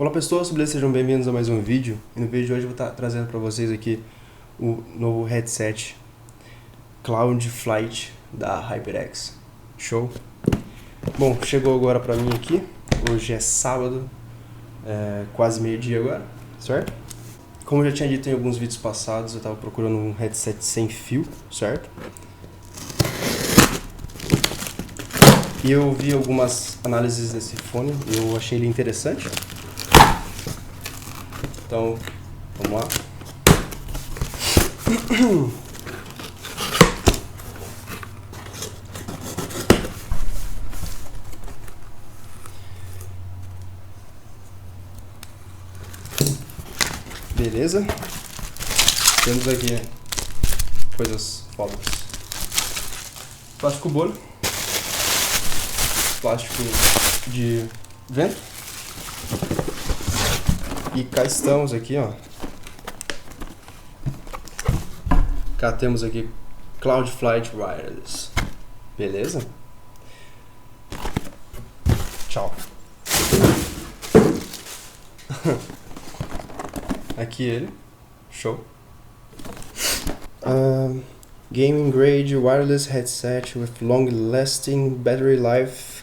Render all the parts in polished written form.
Olá pessoas, beleza? Sejam bem-vindos a mais um vídeo. E no vídeo de hoje eu vou estar trazendo para vocês aqui o novo headset Cloud Flight da HyperX. Show? Bom, chegou agora para mim aqui. Hoje é sábado, quase meio-dia agora, certo? Como eu já tinha dito em alguns vídeos passados, eu estava procurando um headset sem fio, certo? E eu vi algumas análises desse fone e eu achei ele interessante. Então, vamos lá. Beleza. Temos aqui coisas fodas. Plástico bolha. Plástico de vento. E cá estamos aqui, ó. Cá temos aqui Cloud Flight Wireless. Beleza? Tchau. Aqui ele. Show. Gaming grade wireless headset with long lasting battery life.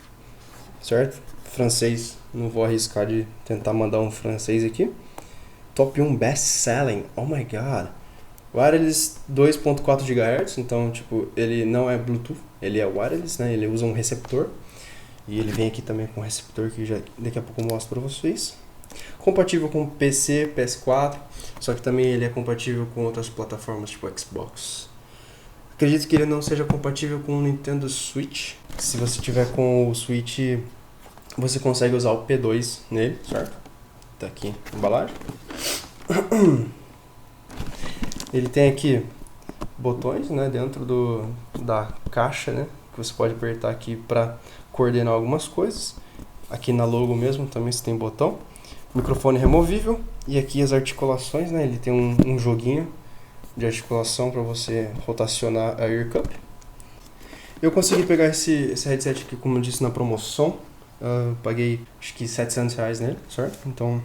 Certo? Francês. Não vou arriscar de tentar mandar um francês aqui. Top 1 best selling. Oh my god. Wireless 2.4 GHz. Então, tipo, ele não é Bluetooth. Ele é wireless, né? Ele usa um receptor. E ele vem aqui também com um receptor que já daqui a pouco eu mostro pra vocês. Compatível com PC, PS4. Só que também ele é compatível com outras plataformas, tipo Xbox. Acredito que ele não seja compatível com o Nintendo Switch. Se você tiver com o Switch, você consegue usar o P2 nele, certo? Tá aqui a embalagem. Ele tem aqui botões, né, dentro da caixa, né, que você pode apertar aqui para coordenar algumas coisas. Aqui na logo mesmo também você tem botão. Microfone removível. E aqui as articulações, né, ele tem um joguinho de articulação para você rotacionar a ear cup. Eu consegui pegar esse headset aqui, como eu disse, na promoção. Paguei acho que R$700 nele, certo? Então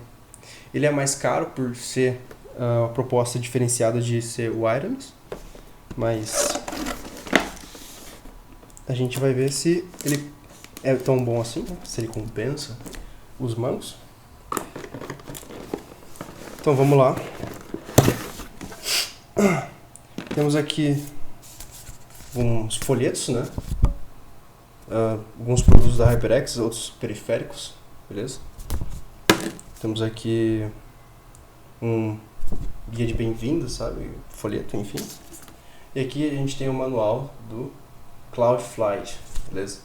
ele é mais caro por ser a proposta diferenciada de ser wireless, mas a gente vai ver se ele é tão bom assim, né? Se ele compensa os mangos. Então vamos lá. Temos aqui uns folhetos, né? Alguns produtos da HyperX, outros periféricos, beleza? Temos aqui um guia de bem-vindas, sabe? Folheto, enfim. E aqui a gente tem o manual do Cloud Flight, beleza?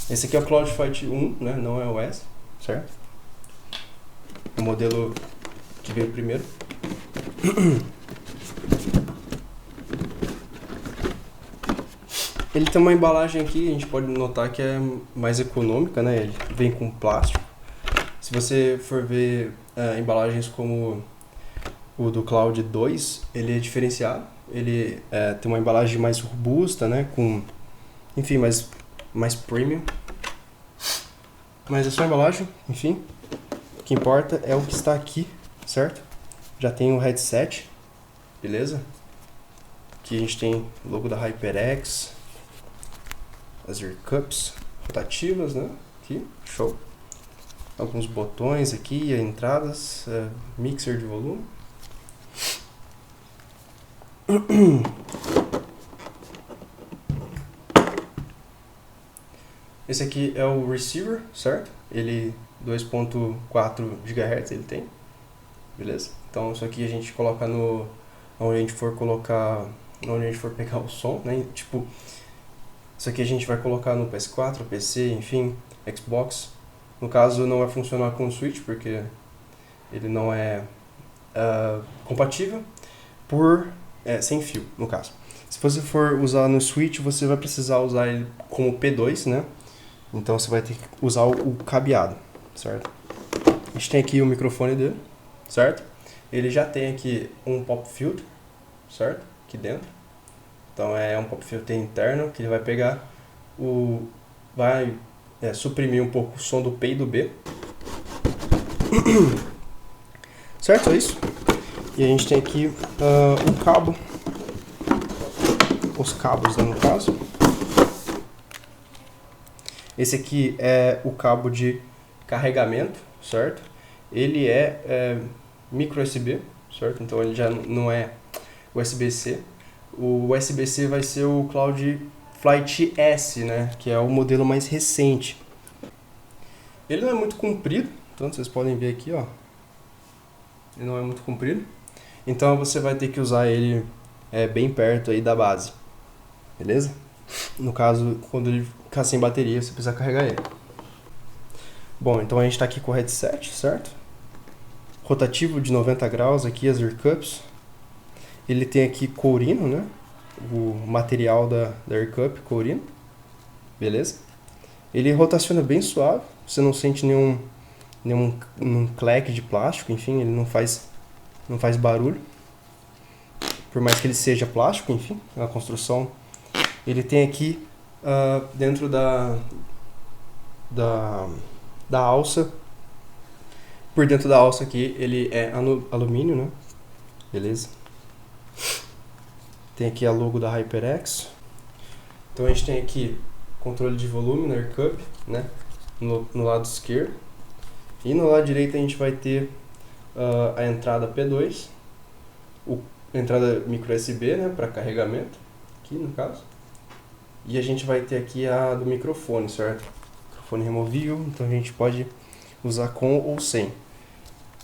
Esse aqui é o Cloud Flight 1, né? Não é o S, certo? O modelo que veio primeiro. Ele tem uma embalagem aqui, a gente pode notar que é mais econômica, né? Ele vem com plástico. Se você for ver embalagens como o do Cloud 2, ele é diferenciado. Ele tem uma embalagem mais robusta, né? Com, enfim, mais premium. Mas é só a embalagem, enfim. O que importa é o que está aqui, certo? Já tem o headset, beleza? Aqui a gente tem o logo da HyperX. As ear cups rotativas, né? Aqui, show. Alguns botões aqui, entradas, mixer de volume. Esse aqui é o receiver, certo? Ele 2.4 GHz ele tem, beleza? Então isso aqui a gente coloca onde a gente for pegar o som, né? Tipo, isso aqui a gente vai colocar no PS4, PC, enfim, Xbox. No caso não vai funcionar com o Switch porque ele não é compatível sem fio, no caso. Se você for usar no Switch, você vai precisar usar ele como P2, né? Então você vai ter que usar o cabeado, certo? A gente tem aqui o microfone dele, certo? Ele já tem aqui um pop filter, certo? Aqui dentro. Então é um pop filter interno que ele vai pegar vai suprimir um pouco o som do P e do B. Certo? É isso. E a gente tem aqui um cabo. Os cabos, né, no caso. Esse aqui é o cabo de carregamento, certo? Ele é micro USB, certo? Então ele já não é USB-C. O USB-C vai ser o Cloud Flight S, né? Que é o modelo mais recente. Ele não é muito comprido, então vocês podem ver aqui, ó. Ele não é muito comprido. Então você vai ter que usar ele bem perto aí da base. Beleza? No caso, quando ele ficar sem bateria, você precisa carregar ele. Bom, então a gente está aqui com o headset, certo? Rotativo de 90 graus aqui, as ear cups. Ele tem aqui courino, né? O material da ear cup, courino. Beleza? Ele rotaciona bem suave, você não sente nenhum clack de plástico, enfim, ele não faz barulho. Por mais que ele seja plástico, enfim, a construção. Ele tem aqui dentro da alça, por dentro da alça aqui, ele é alumínio, né? Beleza? Tem aqui a logo da HyperX. Então a gente tem aqui controle de volume na Air Cup, né? No lado esquerdo. E no lado direito a gente vai ter a entrada P2, a entrada micro USB, né? Para carregamento, aqui no caso. E a gente vai ter aqui a do microfone, certo? Microfone removível, então a gente pode usar com ou sem.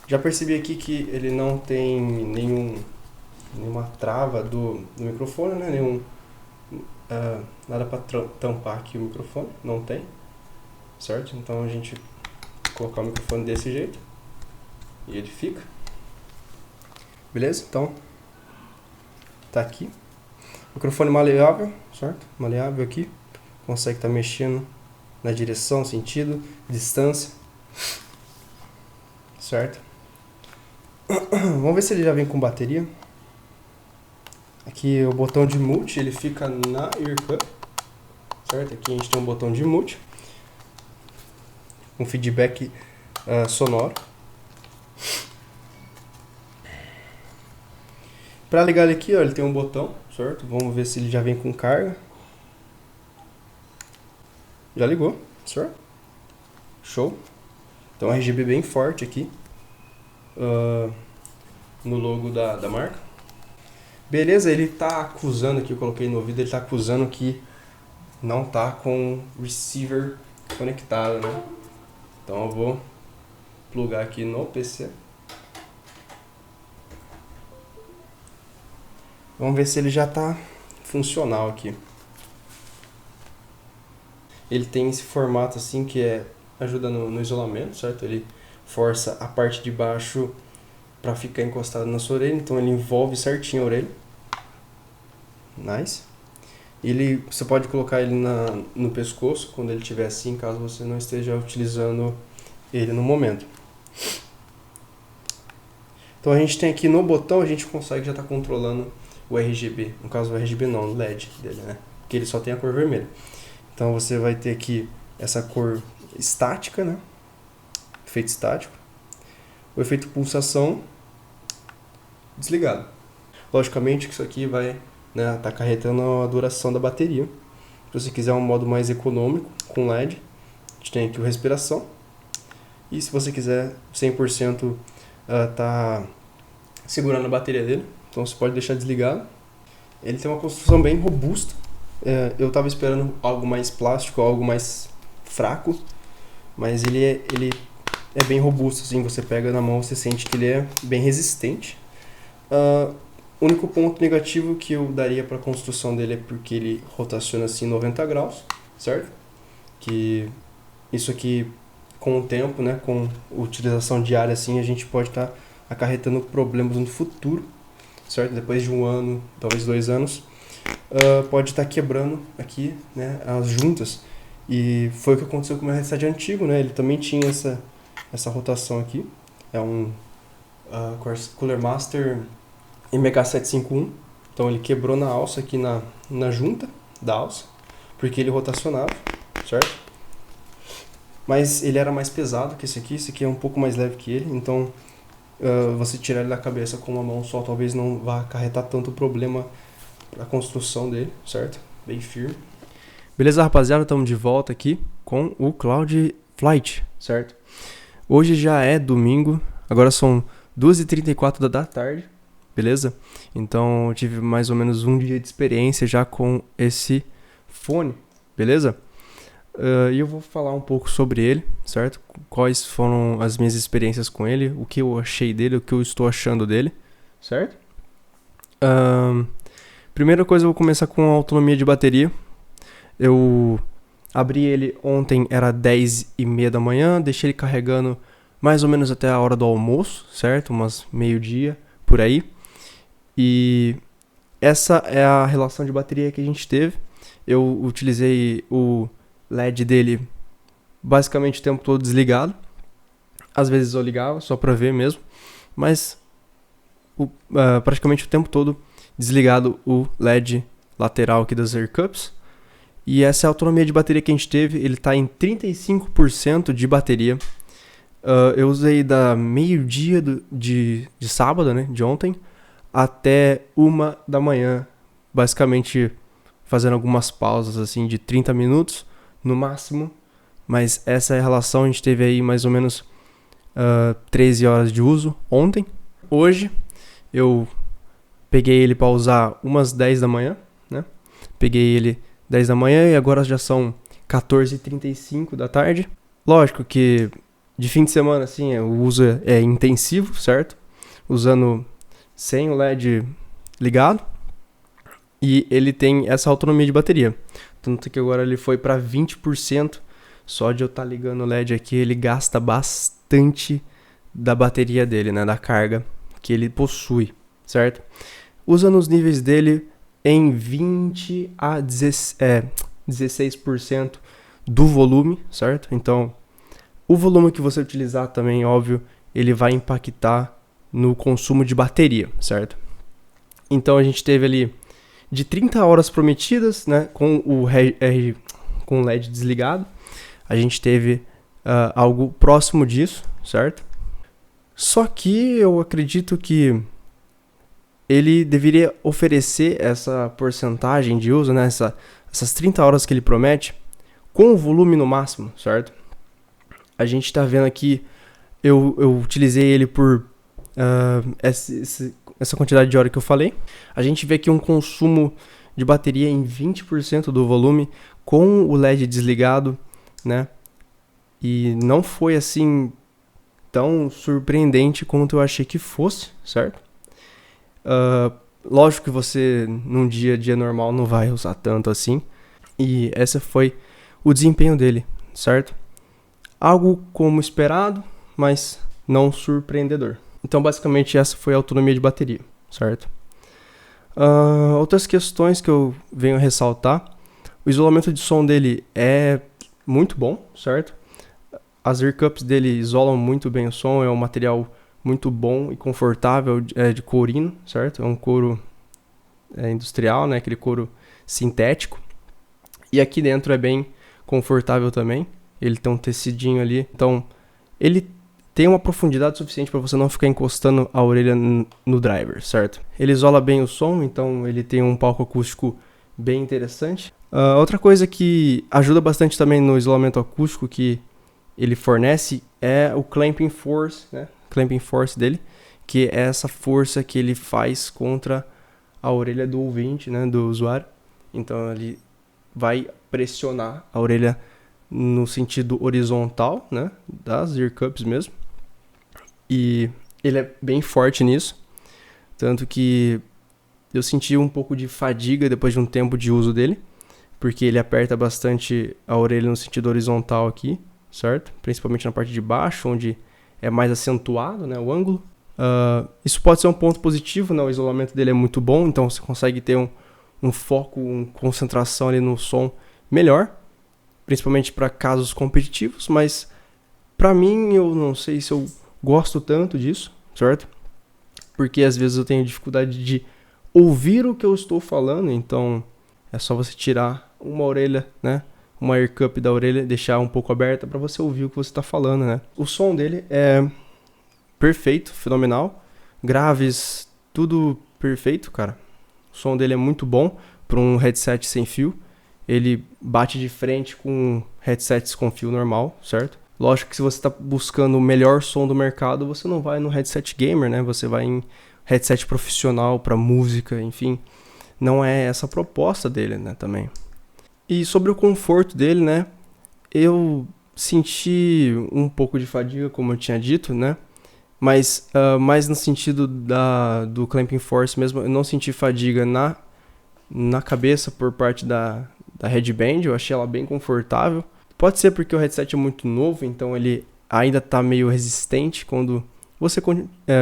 Já percebi aqui que ele não tem nenhuma trava do microfone, né? Nada para tampar aqui o microfone, não tem, certo? Então a gente colocar o microfone desse jeito e ele fica. Beleza? Então tá aqui. Microfone maleável, certo? Maleável aqui. Consegue estar mexendo na direção, sentido, distância. Certo? Vamos ver se ele já vem com bateria. Aqui o botão de mute, ele fica na ear cup. Certo? Aqui a gente tem um botão de mute. Um feedback sonoro. Para ligar ele aqui, ó, ele tem um botão, certo? Vamos ver se ele já vem com carga. Já ligou, certo? Show. Então RGB bem forte aqui no logo da marca. Beleza, ele tá acusando aqui, eu coloquei no ouvido, ele tá acusando que não tá com receiver conectado, né? Então eu vou plugar aqui no PC. Vamos ver se ele já está funcional aqui. Ele tem esse formato assim que ajuda no isolamento, certo? Ele força a parte de baixo para ficar encostado na sua orelha, então ele envolve certinho a orelha. Nice. Você pode colocar ele no pescoço quando ele estiver assim, caso você não esteja utilizando ele no momento. Então a gente tem aqui no botão, a gente consegue já estar controlando o RGB, no caso o RGB não, o LED dele, né? Porque ele só tem a cor vermelha. Então você vai ter aqui essa cor estática, né? Efeito estático. O efeito pulsação desligado. Logicamente que isso aqui vai tá acarretando a duração da bateria. Se você quiser um modo mais econômico com LED, a gente tem aqui o respiração. E se você quiser 100% tá segurando a bateria dele, então você pode deixar desligado. Ele tem uma construção bem robusta. Eu estava esperando algo mais plástico, algo mais fraco, mas ele é bem robusto, assim, você pega na mão, você sente que ele é bem resistente. O único ponto negativo que eu daria para a construção dele é porque ele rotaciona assim 90 graus, certo? Que isso aqui, com o tempo, né, com a utilização diária, assim, a gente pode estar acarretando problemas no futuro, certo? Depois de 1 ano, talvez 2 anos, pode estar quebrando aqui, né, as juntas. E foi o que aconteceu com o meu headset antigo, né? Ele também tinha essa rotação aqui. É um Cooler Master MK751. Então ele quebrou na alça aqui na junta da alça, porque ele rotacionava, certo? mas ele era mais pesado que esse aqui é um pouco mais leve que ele, então você tirar ele da cabeça com uma mão só talvez não vá acarretar tanto problema para a construção dele, certo? Bem firme. Beleza, rapaziada, estamos de volta aqui com o Cloud Flight, certo? Hoje já é domingo, agora são 2h34 da tarde, beleza? Então eu tive mais ou menos um dia de experiência já com esse fone, beleza? E eu vou falar um pouco sobre ele, certo? Quais foram as minhas experiências com ele, o que eu achei dele, o que eu estou achando dele, certo? Primeira coisa, eu vou começar com a autonomia de bateria. Eu abri ele ontem, era 10h30 da manhã, deixei ele carregando mais ou menos até a hora do almoço, certo? Umas meio-dia, por aí. E essa é a relação de bateria que a gente teve. Eu utilizei o LED dele basicamente o tempo todo desligado. Às vezes eu ligava só para ver mesmo, mas praticamente o tempo todo desligado o LED lateral aqui das Air Cups. E essa é a autonomia de bateria que a gente teve. Ele está em 35% de bateria. Eu usei da meio-dia de sábado, né, de ontem, até 1 da manhã, basicamente fazendo algumas pausas assim de 30 minutos no máximo, mas essa é a relação. A gente teve aí mais ou menos 13 horas de uso ontem. Hoje eu peguei ele para usar umas 10 da manhã, né? Peguei ele 10 da manhã e agora já são 14h35 da tarde. Lógico que de fim de semana assim o uso é intensivo, certo? Usando sem o LED ligado. E ele tem essa autonomia de bateria. Tanto que agora ele foi para 20%. Só de eu estar ligando o LED aqui, ele gasta bastante da bateria dele, né? Da carga que ele possui, certo? Usando os níveis dele em 20 a 16% do volume, certo? Então, o volume que você utilizar também, óbvio, ele vai impactar no consumo de bateria, certo? Então, a gente teve ali de 30 horas prometidas, né, com o LED desligado. A gente teve algo próximo disso, certo? Só que eu acredito que ele deveria oferecer essa porcentagem de uso, né, essas 30 horas que ele promete, com o volume no máximo, certo? A gente está vendo aqui, eu utilizei ele por essa quantidade de hora que eu falei. A gente vê aqui um consumo de bateria em 20% do volume com o LED desligado, né? E não foi assim tão surpreendente quanto eu achei que fosse, certo? Lógico que você num dia a dia normal não vai usar tanto assim. E esse foi o desempenho dele, certo? Algo como esperado, mas não surpreendedor. Então, basicamente, essa foi a autonomia de bateria, certo? Outras questões que eu venho ressaltar. O isolamento de som dele é muito bom, certo? As Air Cups dele isolam muito bem o som, é um material muito bom e confortável, de courino, certo? É um couro industrial, né? Aquele couro sintético. E aqui dentro é bem confortável também. Ele tem um tecidinho ali. Então, ele tem uma profundidade suficiente para você não ficar encostando a orelha no driver, certo? Ele isola bem o som, então ele tem um palco acústico bem interessante. Outra coisa que ajuda bastante também no isolamento acústico que ele fornece é o clamping force, né? Clamping force dele, que é essa força que ele faz contra a orelha do ouvinte, né? Do usuário. Então ele vai pressionar a orelha no sentido horizontal, né? Das Ear Cups mesmo. E ele é bem forte nisso, tanto que eu senti um pouco de fadiga depois de um tempo de uso dele, porque ele aperta bastante a orelha no sentido horizontal aqui, certo? Principalmente na parte de baixo, onde é mais acentuado, né, o ângulo. Isso pode ser um ponto positivo, né? O isolamento dele é muito bom, então você consegue ter um foco, uma concentração ali no som melhor, principalmente para casos competitivos, mas para mim eu não sei se eu gosto tanto disso, certo? Porque às vezes eu tenho dificuldade de ouvir o que eu estou falando, então é só você tirar uma orelha, né? uma ear cup da orelha, deixar um pouco aberta para você ouvir o que você está falando, né? O som dele é perfeito, fenomenal. Graves, tudo perfeito, cara. O som dele é muito bom para um headset sem fio. Ele bate de frente com headsets com fio normal, certo? Lógico que se você está buscando o melhor som do mercado, você não vai no headset gamer, né? Você vai em headset profissional para música, enfim. Não é essa a proposta dele, né, também. E sobre o conforto dele, né? Eu senti um pouco de fadiga, como eu tinha dito, né? Mas mais no sentido do clamping force mesmo, eu não senti fadiga na cabeça por parte da headband, eu achei ela bem confortável. Pode ser porque o headset é muito novo, então ele ainda está meio resistente. Quando você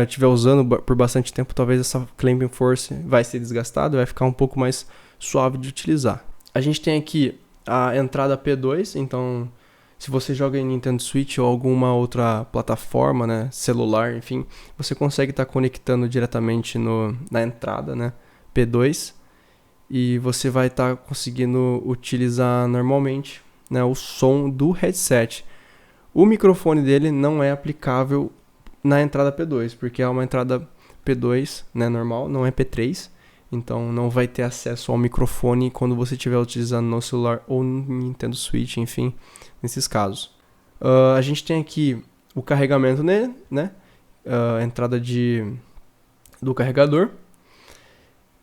estiver usando por bastante tempo, talvez essa clamping force vai ser desgastada, vai ficar um pouco mais suave de utilizar. A gente tem aqui a entrada P2, então se você joga em Nintendo Switch ou alguma outra plataforma, né, celular, enfim, você consegue estar conectando diretamente na entrada, né, P2, e você vai estar conseguindo utilizar normalmente, né, o som do headset. O microfone dele não é aplicável na entrada P2, porque é uma entrada P2, né, normal, não é P3. Então não vai ter acesso ao microfone quando você estiver utilizando no celular ou no Nintendo Switch, enfim, nesses casos. A gente tem aqui o carregamento nele, né? A entrada do carregador.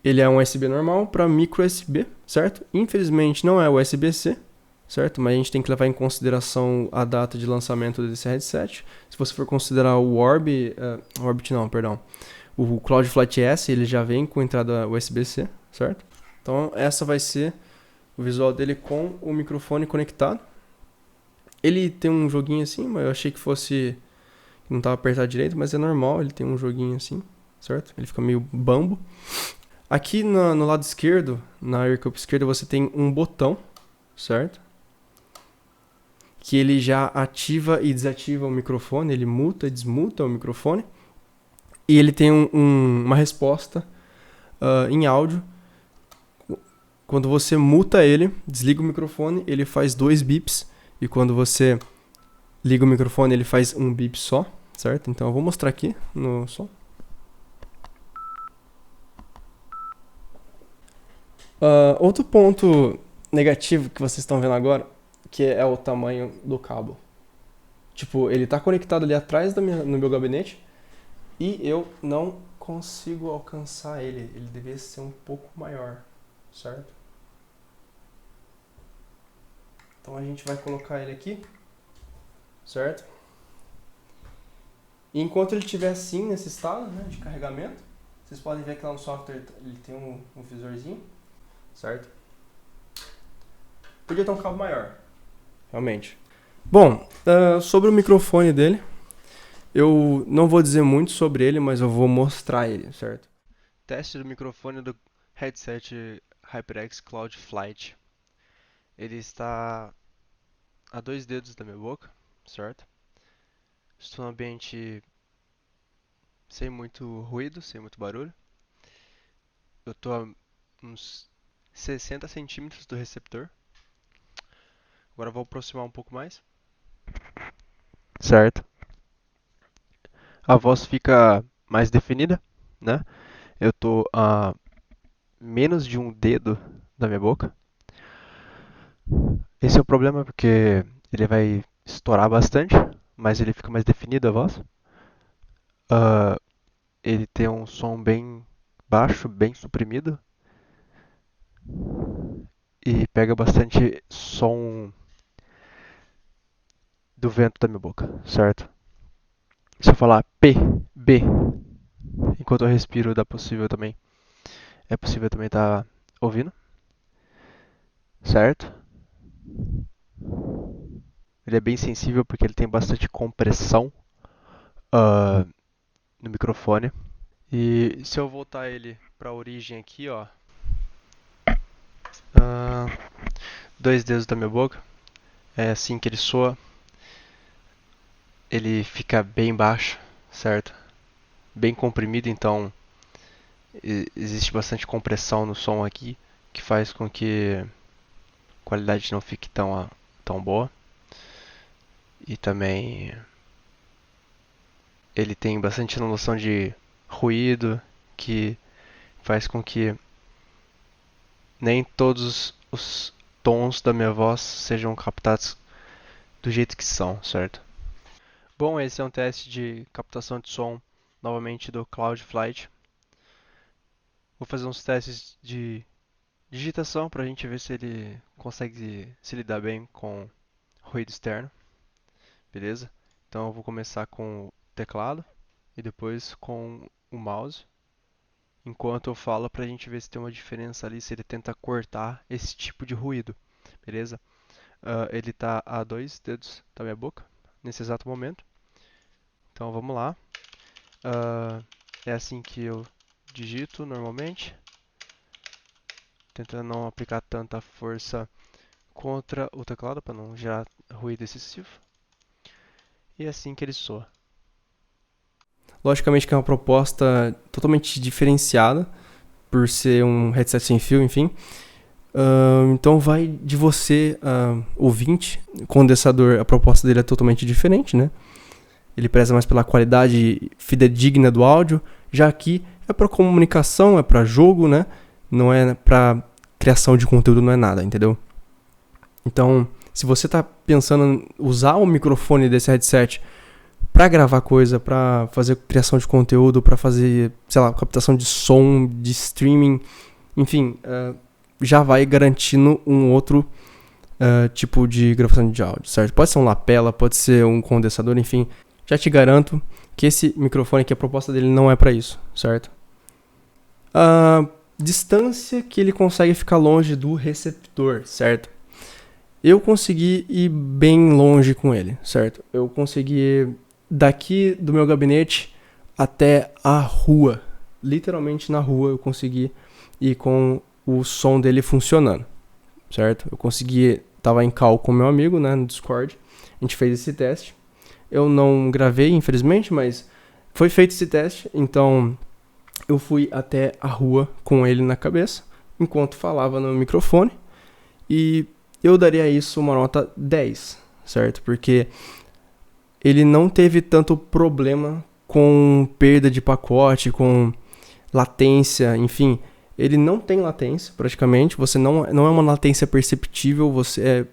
Ele é um USB normal para micro USB, certo? Infelizmente não é USB-C, certo? Mas a gente tem que levar em consideração a data de lançamento desse headset. Se você for considerar o o Cloudflight S, ele já vem com entrada USB-C, certo? Então essa vai ser o visual dele com o microfone conectado. Ele tem um joguinho assim, mas eu achei que não estava apertado direito, mas é normal, ele tem um joguinho assim, certo? Ele fica meio bambo. Aqui no lado esquerdo, na ear cup esquerda, você tem um botão, certo? Que ele já ativa e desativa o microfone, ele muta e desmuta o microfone. E ele tem uma resposta em áudio. Quando você muta ele, desliga o microfone, ele faz 2 bips. E quando você liga o microfone, ele faz um bip só, certo? Então eu vou mostrar aqui no som. Outro ponto negativo que vocês estão vendo agora, que é o tamanho do cabo. Tipo, ele está conectado ali atrás no meu gabinete e eu não consigo alcançar ele. Ele deveria ser um pouco maior, certo? Então a gente vai colocar ele aqui, certo? E enquanto ele estiver assim, nesse estado, né, de carregamento, vocês podem ver que lá no software ele tem um visorzinho, certo? Podia ter um cabo maior, realmente. Bom, sobre o microfone dele, eu não vou dizer muito sobre ele, mas eu vou mostrar ele, certo? Teste do microfone do headset HyperX Cloudflight. Ele está a 2 dedos da minha boca, certo? Estou num ambiente sem muito ruído, sem muito barulho. Eu estou a uns 60 centímetros do receptor. Agora eu vou aproximar um pouco mais. Certo. A voz fica mais definida, né? Eu estou a menos de um dedo da minha boca. Esse é o problema porque ele vai estourar bastante, mas ele fica mais definido a voz. Ele tem um som bem baixo, bem suprimido. E pega bastante som do vento da minha boca, certo? Se eu falar P, B, enquanto eu respiro, dá possível também. É possível também estar ouvindo, certo? Ele é bem sensível porque ele tem bastante compressão no microfone. E se eu voltar ele para a origem aqui, ó, 2 dedos da minha boca, é assim que ele soa. Ele fica bem baixo, certo? Bem comprimido, então existe bastante compressão no som aqui, que faz com que qualidade não fique tão boa. E também ele tem bastante noção de ruído, que faz com que nem todos os tons da minha voz sejam captados do jeito que são, certo? Bom, esse é um teste de captação de som, novamente do Cloudflight. Vou fazer uns testes de digitação para a gente ver se ele consegue se lidar bem com ruído externo, beleza? Então eu vou começar com o teclado e depois com o mouse, enquanto eu falo para a gente ver se tem uma diferença ali, se ele tenta cortar esse tipo de ruído, beleza? Ele está a 2 dedos da minha boca nesse exato momento, então vamos lá. É assim que eu digito normalmente, tentando não aplicar tanta força contra o teclado para não gerar ruído excessivo. E é assim que ele soa. Logicamente que é uma proposta totalmente diferenciada, por ser um headset sem fio, enfim. Então vai de você, ouvinte. O condensador, a proposta dele é totalmente diferente, né? Ele preza mais pela qualidade fidedigna do áudio. Já aqui é para comunicação, é para jogo, né? Não é para criação de conteúdo, não é nada, entendeu? Então, se você tá pensando em usar o microfone desse headset para gravar coisa, para fazer criação de conteúdo, para fazer, sei lá, captação de som, de streaming, enfim, já vai garantindo um outro tipo de gravação de áudio, certo? Pode ser um lapela, pode ser um condensador, enfim. Já te garanto que esse microfone aqui, a proposta dele não é para isso, certo? A distância que ele consegue ficar longe do receptor, certo? Eu consegui ir bem longe com ele, certo? Eu consegui daqui do meu gabinete até a rua. Literalmente na rua eu consegui ir com o som dele funcionando, certo? Eu consegui, tava em call com meu amigo, né, no Discord. A gente fez esse teste. Eu não gravei, infelizmente, mas foi feito esse teste. Então eu fui até a rua com ele na cabeça, enquanto falava no microfone. E eu daria isso uma nota 10, certo? Porque ele não teve tanto problema com perda de pacote, com latência, enfim. Ele não tem latência, praticamente. Você não é uma latência perceptível. Você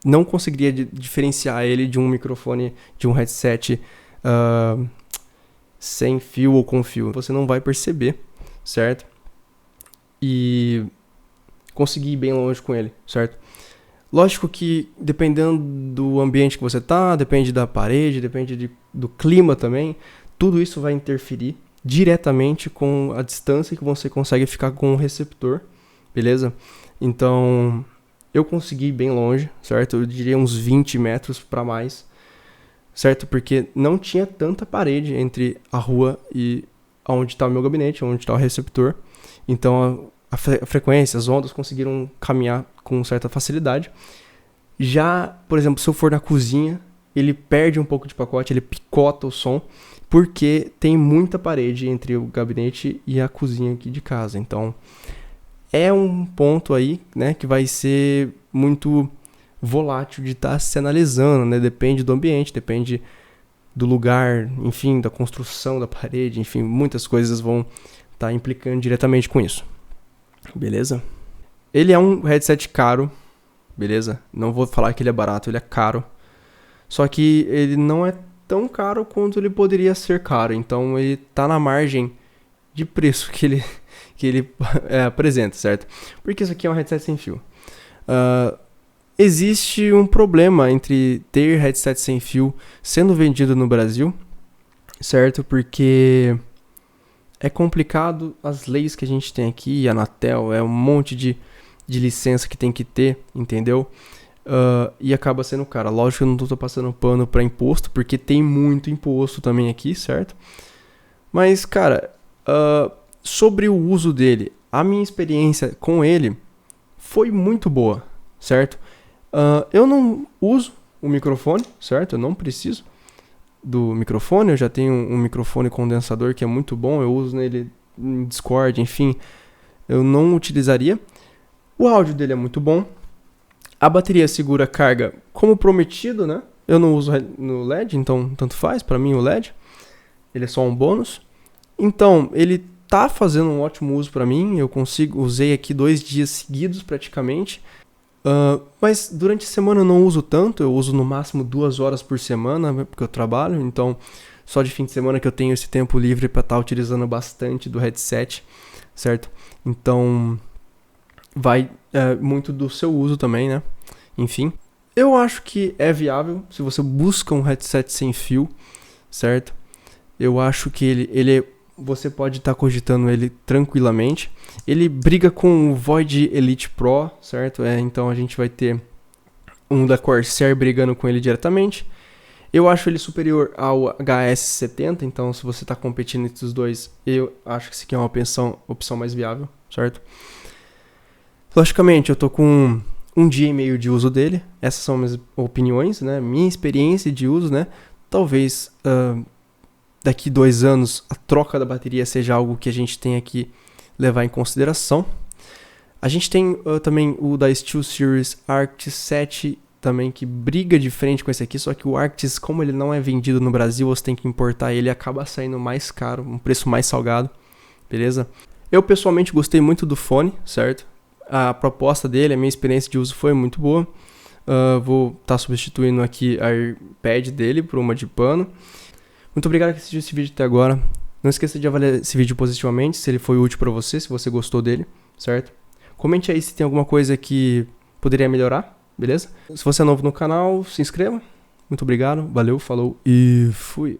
não conseguiria diferenciar ele de um microfone, de um headset sem fio ou com fio. Você não vai perceber, certo? E consegui ir bem longe com ele, certo? Lógico que dependendo do ambiente que você tá, depende da parede, depende do clima também, tudo isso vai interferir diretamente com a distância que você consegue ficar com o receptor, beleza? Então, eu consegui ir bem longe, certo? Eu diria uns 20 metros para mais, certo? Porque não tinha tanta parede entre a rua e onde está o meu gabinete, onde está o receptor. Então, a frequência, as ondas conseguiram caminhar com certa facilidade. Já, por exemplo, se eu for na cozinha, ele perde um pouco de pacote, ele picota o som, porque tem muita parede entre o gabinete e a cozinha aqui de casa. Então, é um ponto aí, né, que vai ser muito volátil de estar se analisando, né? Depende do ambiente, depende do lugar, enfim, da construção da parede, enfim, muitas coisas vão estar implicando diretamente com isso. Beleza? Ele é um headset caro, beleza? Não vou falar que ele é barato, ele é caro. Só que ele não é tão caro quanto ele poderia ser caro. Então ele tá na margem de preço que ele apresenta, certo? Porque isso aqui é um headset sem fio. Existe um problema entre ter headset sem fio sendo vendido no Brasil, certo? Porque é complicado as leis que a gente tem aqui, a Anatel, é um monte de licença que tem que ter, entendeu? E acaba sendo caro. Lógico que eu não tô passando pano pra imposto, porque tem muito imposto também aqui, certo? Mas, cara, sobre o uso dele, a minha experiência com ele foi muito boa, certo? Eu não uso o microfone, certo? Eu não preciso do microfone, eu já tenho um microfone condensador que é muito bom, eu uso nele em Discord, enfim, eu não utilizaria. O áudio dele é muito bom, A bateria segura carga como prometido, né? Eu não uso no LED, então tanto faz pra mim o LED. Ele é só um bônus. Então, ele tá fazendo um ótimo uso pra mim. Eu usei aqui 2 dias seguidos praticamente. Mas durante a semana eu não uso tanto. Eu uso no máximo 2 horas por semana, porque eu trabalho. Então, só de fim de semana que eu tenho esse tempo livre pra estar utilizando bastante do headset, certo? Então, vai muito do seu uso também, né? Enfim, eu acho que é viável se você busca um headset sem fio, certo? Eu acho que você pode estar cogitando ele tranquilamente. Ele briga com o Void Elite Pro, certo? Então a gente vai ter um da Corsair brigando com ele diretamente. Eu acho ele superior ao HS70, então se você está competindo entre os dois, eu acho que esse aqui é uma opção mais viável, certo? Logicamente, eu tô com 1 dia e meio de uso dele. Essas são minhas opiniões, né? Minha experiência de uso, né? Talvez daqui 2 anos a troca da bateria seja algo que a gente tenha que levar em consideração. A gente tem também o da SteelSeries Arctis 7 também, que briga de frente com esse aqui, só que o Arctis, como ele não é vendido no Brasil, você tem que importar ele, acaba saindo mais caro, um preço mais salgado, beleza? Eu pessoalmente gostei muito do fone, certo? A proposta dele, a minha experiência de uso foi muito boa. Vou estar substituindo aqui a AirPad dele por uma de pano. Muito obrigado por assistir esse vídeo até agora. Não esqueça de avaliar esse vídeo positivamente, se ele foi útil para você, se você gostou dele, certo? Comente aí se tem alguma coisa que poderia melhorar, beleza? Se você é novo no canal, se inscreva. Muito obrigado, valeu, falou e fui!